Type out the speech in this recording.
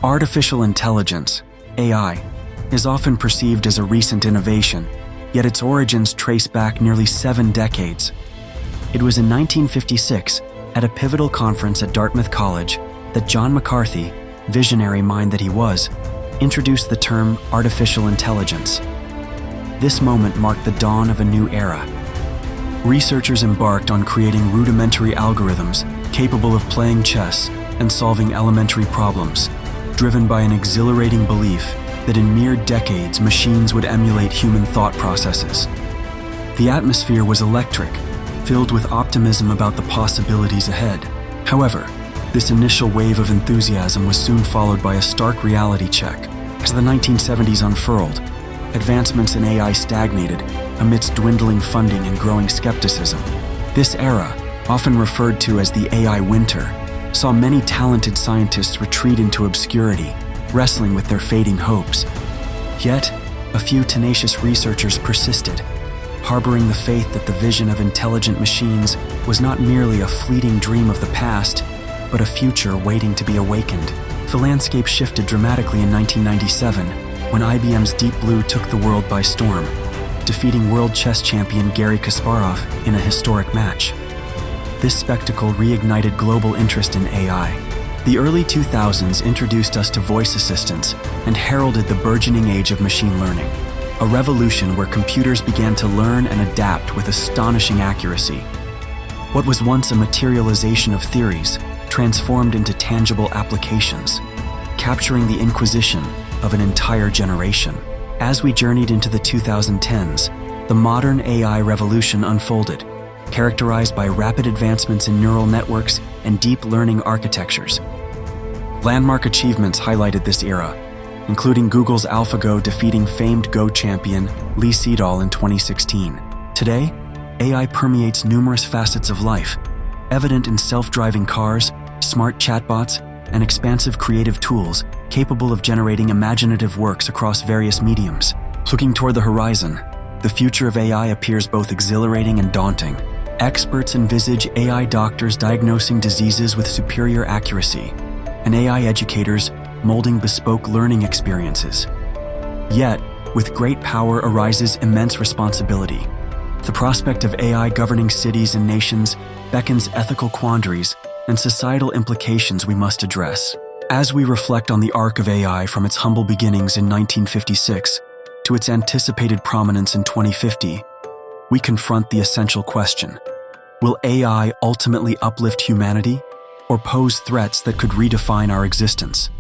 Artificial intelligence, AI, is often perceived as a recent innovation, yet its origins trace back nearly 7 decades. It was in 1956, at a pivotal conference at Dartmouth College, that John McCarthy, visionary mind that he was, introduced the term artificial intelligence. This moment marked the dawn of a new era. Researchers embarked on creating rudimentary algorithms capable of playing chess and solving elementary problems, driven by an exhilarating belief that in mere decades machines would emulate human thought processes. The atmosphere was electric, filled with optimism about the possibilities ahead. However, this initial wave of enthusiasm was soon followed by a stark reality check. As the 1970s unfurled, advancements in AI stagnated amidst dwindling funding and growing skepticism. This era, often referred to as the AI winter, saw many talented scientists retreat into obscurity, wrestling with their fading hopes. Yet, a few tenacious researchers persisted, harboring the faith that the vision of intelligent machines was not merely a fleeting dream of the past, but a future waiting to be awakened. The landscape shifted dramatically in 1997, when IBM's Deep Blue took the world by storm, defeating world chess champion Garry Kasparov in a historic match. This spectacle reignited global interest in AI. The early 2000s introduced us to voice assistants and heralded the burgeoning age of machine learning, a revolution where computers began to learn and adapt with astonishing accuracy. What was once a materialization of theories transformed into tangible applications, capturing the inquisition of an entire generation. As we journeyed into the 2010s, the modern AI revolution unfolded, characterized by rapid advancements in neural networks and deep learning architectures. Landmark achievements highlighted this era, including Google's AlphaGo defeating famed Go champion Lee Sedol in 2016. Today, AI permeates numerous facets of life, evident in self-driving cars, smart chatbots, and expansive creative tools capable of generating imaginative works across various mediums. Looking toward the horizon, the future of AI appears both exhilarating and daunting. Experts envisage AI doctors diagnosing diseases with superior accuracy, and AI educators molding bespoke learning experiences. Yet, with great power arises immense responsibility. The prospect of AI governing cities and nations beckons ethical quandaries and societal implications we must address. As we reflect on the arc of AI from its humble beginnings in 1956 to its anticipated prominence in 2050, we confront the essential question: will AI ultimately uplift humanity or pose threats that could redefine our existence?